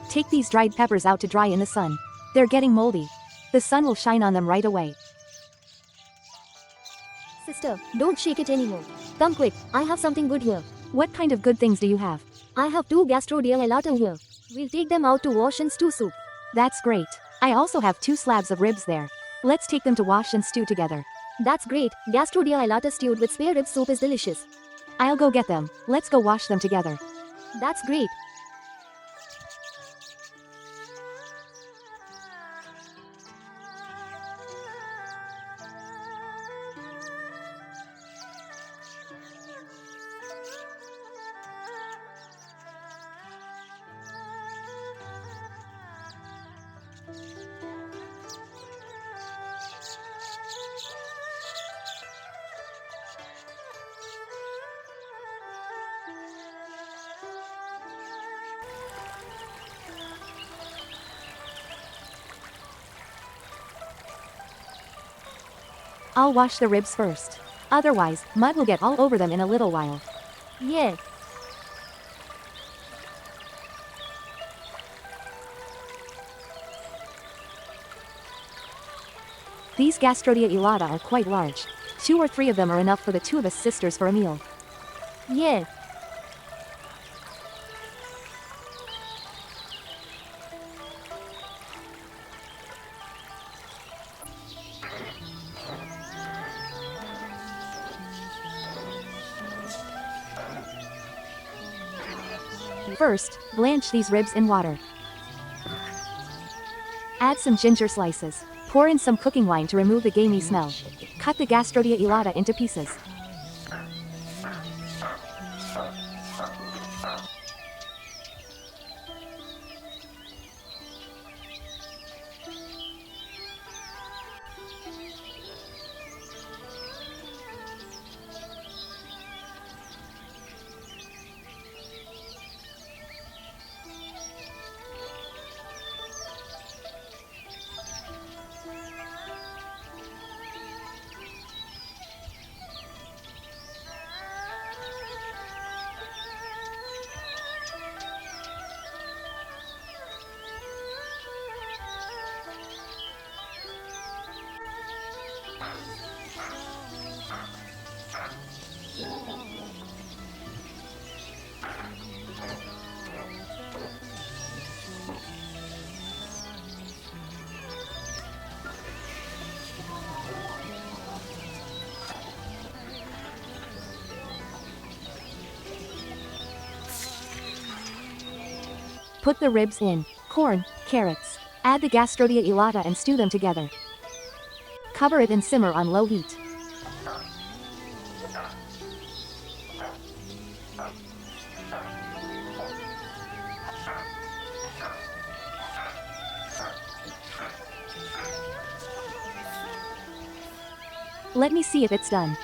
Take these dried peppers out to dry in the sun. They're getting moldy. The sun will shine on them right away. Sister, don't shake it anymore. Come quick, I have something good here. What kind of good things do you have? I have 2 Gastrodia Elata here. We'll take them out to wash and stew soup. That's great. I also have 2 slabs of ribs there. Let's take them to wash and stew together. That's great. Gastrodia Elata stewed with spare rib soup is delicious. I'll go get them. Let's go wash them together. That's great. I'll wash the ribs first. Otherwise, mud will get all over them in a little while. Yeah. These Gastrodia Elata are quite large. 2 or 3 of them are enough for the 2 of us sisters for a meal. Yeah. First, blanch these ribs in water. Add some ginger slices. Pour in some cooking wine to remove the gamey smell. Cut the Gastrodia Elata into pieces. Put the ribs in, corn, carrots. Add the Gastrodia Elata and stew them together. Cover it and simmer on low heat. Let me see if it's done.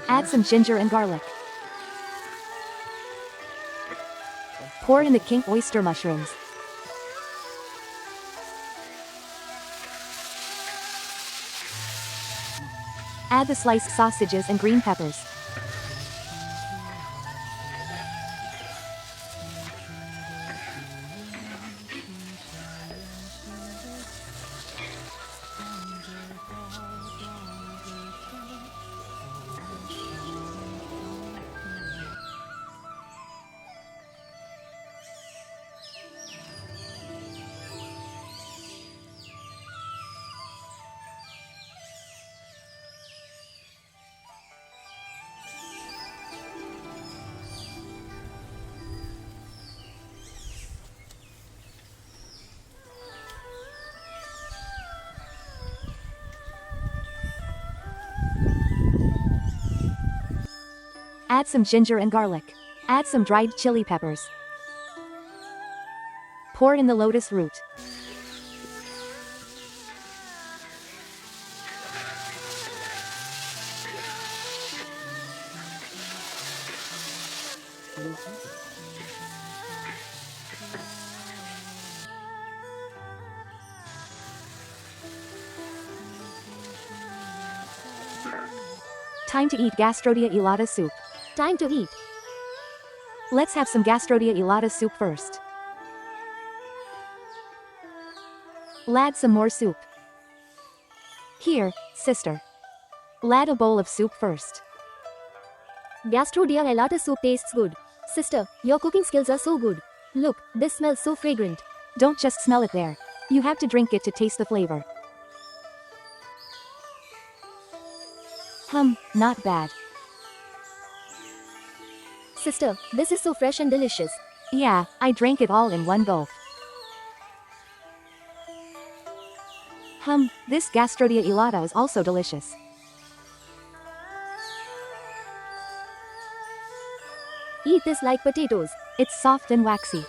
Add some ginger and garlic. Pour in the king oyster mushrooms. Add the sliced sausages and green peppers. Add some ginger and garlic. Add some dried chili peppers. Pour in the lotus root. Time to eat Gastrodia Elata soup. Time to eat. Let's have some Gastrodia Elata soup first. Add some more soup. Here, sister. Add a bowl of soup first. Gastrodia Elata soup tastes good. Sister, your cooking skills are so good. Look, this smells so fragrant. Don't just smell it there. You have to drink it to taste the flavor. Not bad. Sister, this is so fresh and delicious. Yeah, I drank it all in one gulp. This Gastrodia Elata is also delicious. Eat this like potatoes. It's soft and waxy.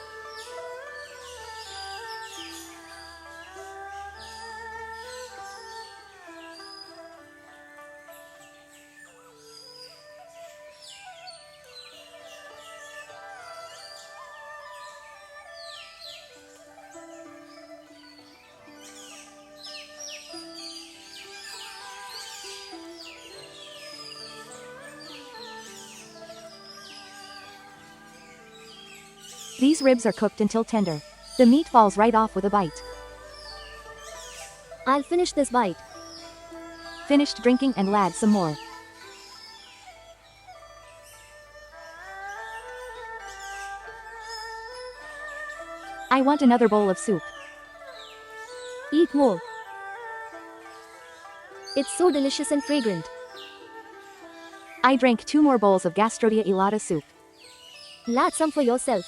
These ribs are cooked until tender. The meat falls right off with a bite. I'll finish this bite. Finished drinking and add some more. I want another bowl of soup. Eat more. It's so delicious and fragrant. I drank 2 more bowls of Gastrodia Elata soup. Add some for yourself.